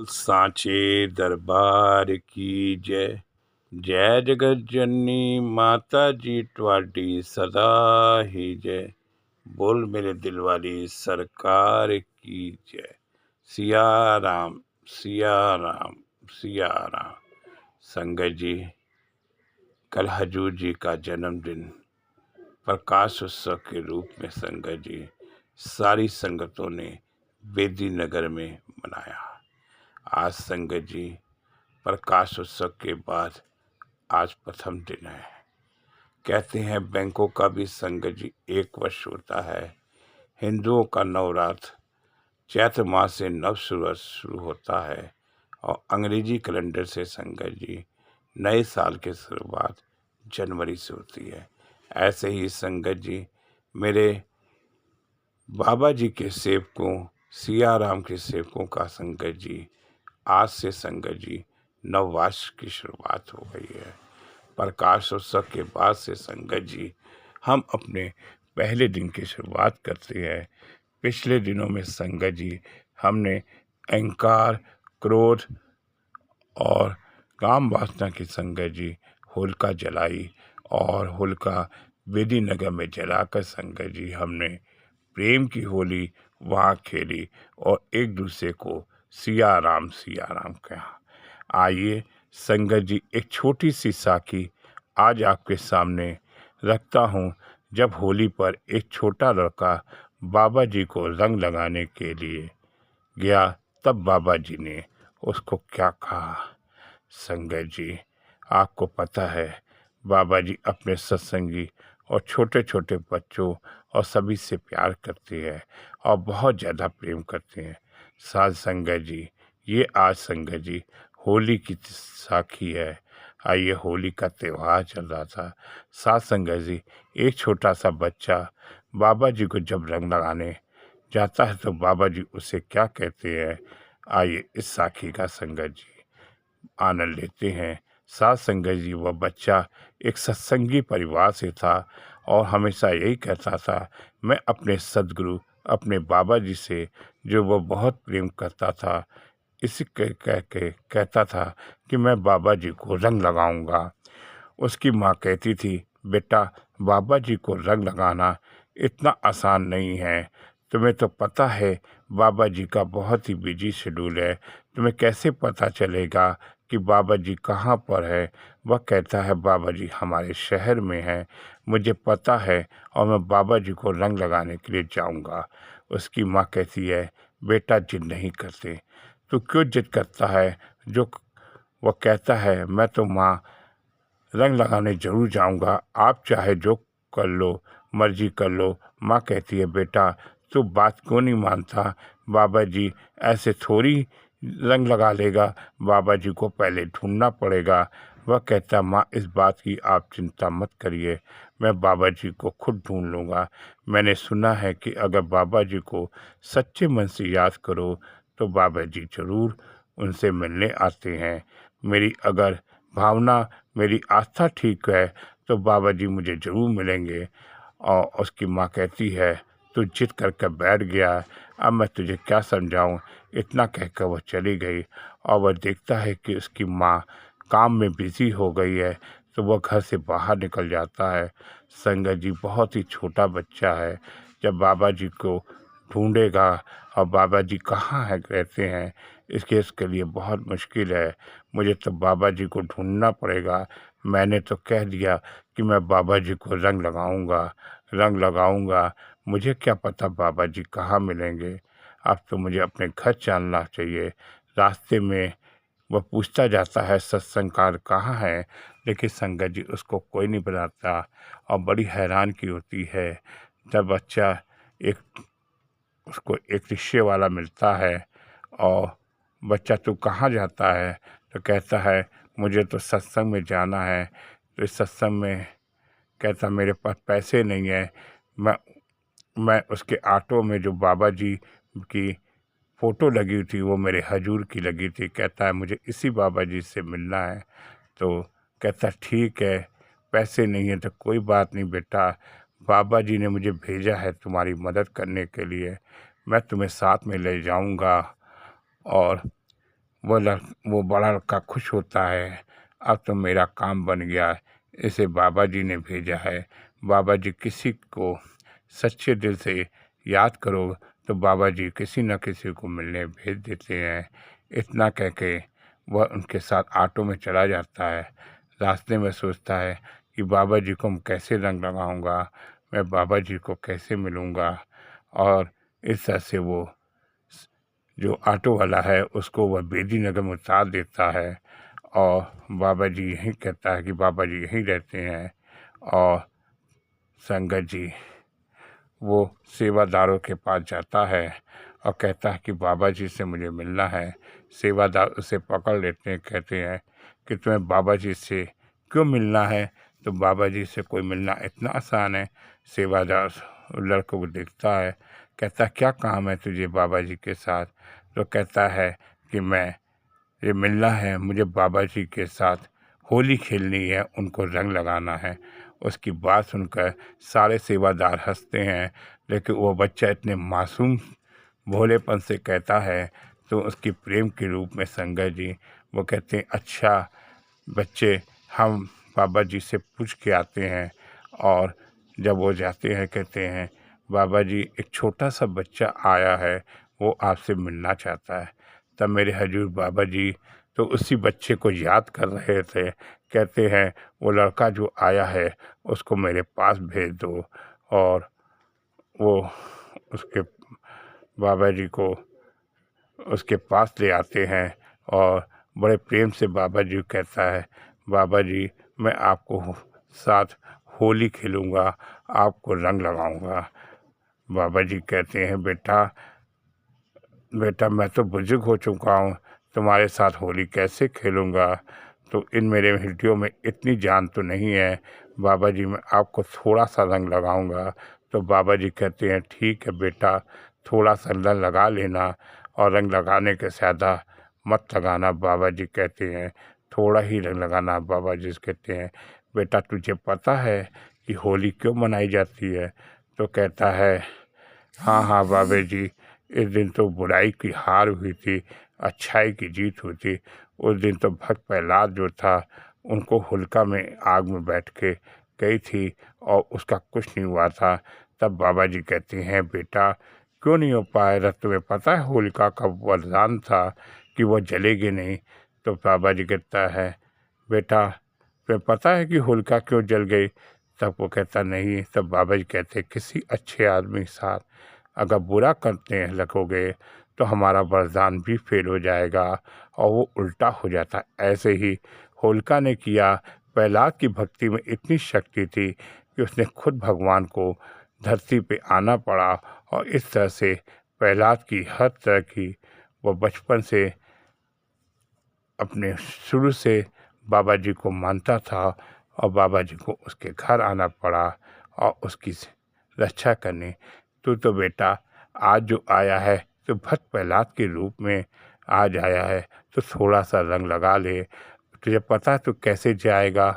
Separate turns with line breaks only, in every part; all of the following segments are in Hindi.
सांचे दरबार की जय। जय जगत जननी माता जी ट्वाडी सदा ही जय। बोल मेरे दिल वाली सरकार की जय। सिया राम सिया राम सिया राम। संगत जी, कल हजूर जी का जन्मदिन प्रकाश उत्सव के रूप में संगत जी सारी संगतों ने बेदी नगर में मनाया। आज संगत जी प्रकाश उत्सव के बाद आज प्रथम दिन है। कहते हैं बैंकों का भी संगत जी 1 वर्ष होता है। हिंदुओं का नवरात्र चैत्र मास से नव शुरू होता है और अंग्रेजी कैलेंडर से संगत जी नए साल की शुरुआत जनवरी से होती है। ऐसे ही संगत जी मेरे बाबा जी के सेवकों सिया राम के सेवकों का संगत जी आज से संगत जी नववर्ष की शुरुआत हो गई है। प्रकाश उत्सव के बाद से संगत जी हम अपने पहले दिन की शुरुआत करते हैं। पिछले दिनों में संगत जी हमने अहंकार, क्रोध और काम वासना की संगत जी होलिका जलाई और होलिका बेदी नगर में जलाकर संगत जी हमने प्रेम की होली वहाँ खेली और एक दूसरे को सिया राम कहा। आइए संगत जी एक छोटी सी साखी आज आपके सामने रखता हूँ। जब होली पर एक छोटा लड़का बाबा जी को रंग लगाने के लिए गया तब बाबा जी ने उसको क्या कहा। संगत जी आपको पता है बाबा जी अपने सत्संगी और छोटे छोटे बच्चों और सभी से प्यार करते हैं और बहुत ज़्यादा प्रेम करते हैं। साथ संगत जी ये आज संगत जी होली की साखी है। आइए होली का त्यौहार चल रहा था। साथ संगत जी एक छोटा सा बच्चा बाबा जी को जब रंग लगाने जाता है तो बाबा जी उसे क्या कहते हैं। आइए इस साखी का संगत जी आनंद लेते हैं। साथ संगत जी वह बच्चा एक सत्संगी परिवार से था और हमेशा यही कहता था मैं अपने सद्गुरु अपने बाबा जी से जो वह बहुत प्रेम करता था इसी कह के कहता था कि मैं बाबा जी को रंग लगाऊंगा। उसकी माँ कहती थी बेटा बाबा जी को रंग लगाना इतना आसान नहीं है। तुम्हें तो पता है बाबा जी का बहुत ही बिजी शेड्यूल है। तुम्हें कैसे पता चलेगा कि बाबा जी कहाँ पर है। वह कहता है बाबा जी हमारे शहर में है, मुझे पता है और मैं बाबा जी को रंग लगाने के लिए जाऊंगा। उसकी माँ कहती है बेटा जिद नहीं करते, तू क्यों जिद करता है। जो वह कहता है मैं तो माँ रंग लगाने जरूर जाऊंगा, आप चाहे जो कर लो मर्जी कर लो। माँ कहती है बेटा तू बात क्यों नहीं मानता, बाबा जी ऐसे थोड़ी रंग लगा लेगा, बाबा जी को पहले ढूंढना पड़ेगा। वह कहता माँ इस बात की आप चिंता मत करिए, मैं बाबा जी को खुद ढूंढ लूँगा। मैंने सुना है कि अगर बाबा जी को सच्चे मन से याद करो तो बाबा जी ज़रूर उनसे मिलने आते हैं। मेरी अगर भावना मेरी आस्था ठीक है तो बाबा जी मुझे ज़रूर मिलेंगे। और उसकी माँ कहती है तू जिद करके बैठ गया, अब मैं तुझे क्या समझाऊं। इतना कहकर वह चली गई और वह देखता है कि उसकी माँ काम में बिजी हो गई है तो वह घर से बाहर निकल जाता है। संगत जी बहुत ही छोटा बच्चा है, जब बाबा जी को ढूंढेगा और बाबा जी कहाँ है रहते हैं इसके लिए बहुत मुश्किल है। मुझे तो बाबा जी को ढूंढना पड़ेगा। मैंने तो कह दिया कि मैं बाबा जी को रंग लगाऊंगा, मुझे क्या पता बाबा जी कहाँ मिलेंगे। अब तो मुझे अपने घर चलना चाहिए। रास्ते में वह पूछता जाता है सत्संगकार कहाँ है, लेकिन संगत जी उसको कोई नहीं बताता और बड़ी हैरान की होती है। जब बच्चा एक उसको एक रिक्शे वाला मिलता है और बच्चा तू कहाँ जाता है तो कहता है मुझे तो सत्संग में जाना है। तो इस सत्संग में कहता मेरे पास पैसे नहीं है। मैं उसके ऑटो में जो बाबा जी की फ़ोटो लगी हुई थी वो मेरे हजूर की लगी थी। कहता है मुझे इसी बाबा जी से मिलना है। तो कहता ठीक है पैसे नहीं है तो कोई बात नहीं बेटा, बाबा जी ने मुझे भेजा है तुम्हारी मदद करने के लिए, मैं तुम्हें साथ में ले जाऊंगा। और वो बड़ा लड़का खुश होता है, अब तो मेरा काम बन गया, इसे बाबा जी ने भेजा है। बाबा जी किसी को सच्चे दिल से याद करो तो बाबा जी किसी न किसी को मिलने भेज देते हैं। इतना कह के वह उनके साथ ऑटो में चला जाता है। रास्ते में सोचता है कि बाबा जी को मैं कैसे रंग लगाऊंगा, मैं बाबा जी को कैसे मिलूंगा। और इस तरह से वो जो ऑटो वाला है उसको वह बेदी नगर में उतार देता है। और बाबा जी यहीं कहता है कि बाबा जी यहीं रहते हैं। और संगत जी वो सेवादारों के पास जाता है और कहता है कि बाबा जी से मुझे मिलना है। सेवादार उसे पकड़ लेते हैं, कहते हैं कि तुम्हें बाबा जी से क्यों मिलना है। तो बाबा जी से कोई मिलना इतना आसान है। सेवादार लड़कों को देखता है, कहता है क्या काम है तुझे बाबा जी के साथ। तो कहता है कि मैं ये मिलना है, मुझे बाबा जी के साथ होली खेलनी है, उनको रंग लगाना है। उसकी बात सुनकर सारे सेवादार हंसते हैं, लेकिन वो बच्चा इतने मासूम भोलेपन से कहता है तो उसकी प्रेम के रूप में संगत जी वो कहते हैं अच्छा बच्चे, हम बाबा जी से पूछ के आते हैं। और जब वो जाते हैं कहते हैं बाबा जी एक छोटा सा बच्चा आया है, वो आपसे मिलना चाहता है। तब मेरे हजूर बाबा जी तो उसी बच्चे को याद कर रहे थे। कहते हैं वो लड़का जो आया है उसको मेरे पास भेज दो। और वो उसके बाबा जी को उसके पास ले आते हैं और बड़े प्रेम से बाबा जी कहता है बाबा जी मैं आपको साथ होली खेलूँगा, आपको रंग लगाऊंगा। बाबा जी कहते हैं बेटा बेटा मैं तो बुजुर्ग हो चुका हूँ, तुम्हारे साथ होली कैसे खेलूँगा। तो इन मेरे हड्डियों में इतनी जान तो नहीं है बाबा जी, मैं आपको थोड़ा सा रंग लगाऊंगा। तो बाबा जी कहते हैं ठीक है बेटा, थोड़ा सा रंग लगा लेना और रंग लगाने के ज़्यादा मत लगाना। बाबा जी कहते हैं थोड़ा ही रंग लगाना। बाबा जी कहते हैं बेटा तुझे पता है कि होली क्यों मनाई जाती है। तो कहता है हाँ हाँ बाबा जी, इस दिन तो बुराई की हार हुई थी, अच्छाई की जीत हुई थी। उस दिन तो भक्त प्रहलाद जो था उनको होलिका में आग में बैठ के गई थी और उसका कुछ नहीं हुआ था। तब बाबा जी कहते हैं बेटा क्यों नहीं हो पाया, तुम्हें पता है होलिका का वरदान था कि वह जलेगी नहीं। तो बाबा जी कहता है बेटा तुम्हें पता है कि होलिका क्यों जल गई। तब वो कहता नहीं। तब बाबा जी कहते किसी अच्छे आदमी के साथ अगर बुरा करते हैं लगोगे तो हमारा वरदान भी फेल हो जाएगा और वो उल्टा हो जाता। ऐसे ही होलिका ने किया। प्रहलाद की भक्ति में इतनी शक्ति थी कि उसने खुद भगवान को धरती पे आना पड़ा। और इस तरह से प्रहलाद की हर तरह की वो बचपन से अपने शुरू से बाबा जी को मानता था और बाबा जी को उसके घर आना पड़ा और उसकी रक्षा करने। तो बेटा आज जो आया है तो भक्त प्रहलाद के रूप में आज आया है, तो थोड़ा सा रंग लगा ले, तुझे पता है तो कैसे जाएगा।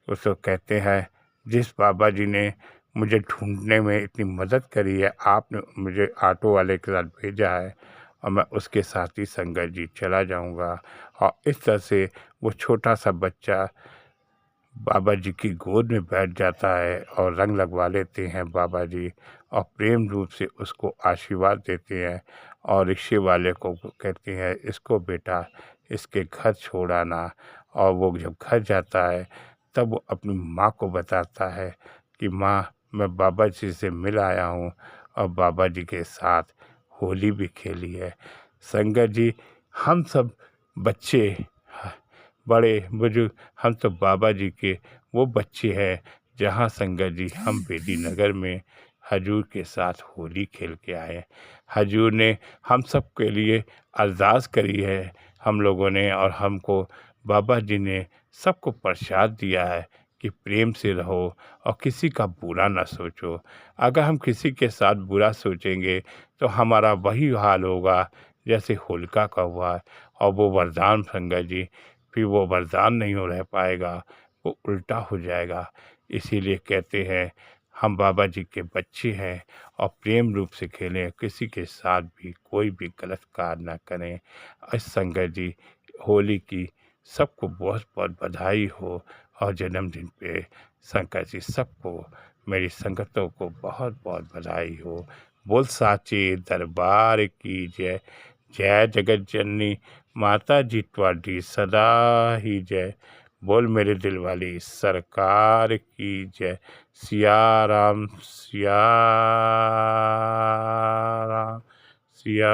उसको कहते हैं जिस बाबा जी ने मुझे ढूंढने में इतनी मदद करी है, आपने मुझे ऑटो वाले के साथ भेजा है और मैं उसके साथ ही संगत जी चला जाऊंगा। और इस तरह से वो छोटा सा बच्चा बाबा जी की गोद में बैठ जाता है और रंग लगवा लेते हैं बाबा जी और प्रेम रूप से उसको आशीर्वाद देते हैं। और रिक्शे वाले को कहते हैं इसको बेटा इसके घर छोड़ आना। और वो जब घर जाता है तब वो अपनी माँ को बताता है कि माँ मैं बाबा जी से मिल आया हूँ और बाबा जी के साथ होली भी खेली है। संगत जी हम सब बच्चे बड़े बुजुर्ग हम तो बाबा जी के वो बच्चे हैं जहाँ संगत जी हम बेदी नगर में हजूर के साथ होली खेल के आए। हजूर ने हम सब के लिए अरदास करी है हम लोगों ने, और हमको बाबा जी ने सबको प्रसाद दिया है कि प्रेम से रहो और किसी का बुरा ना सोचो। अगर हम किसी के साथ बुरा सोचेंगे तो हमारा वही हाल होगा जैसे होलिका का हुआ। और वो वरदान संगत जी फिर वो वरदान नहीं हो रह पाएगा, वो उल्टा हो जाएगा। इसीलिए कहते हैं हम बाबा जी के बच्चे हैं और प्रेम रूप से खेलें, किसी के साथ भी कोई भी गलत कार्य ना करें। संगत जी, होली की सबको बहुत बहुत बधाई हो और जन्मदिन पे शंकर जी सबको, मेरी संगतों को बहुत बहुत बधाई हो। बोल साचे दरबार की जय। जय जगत जननी माता जी ट्वाडी सदा ही जय। बोल मेरे दिल वाली सरकार की जय। सिया राम सिया राम सिया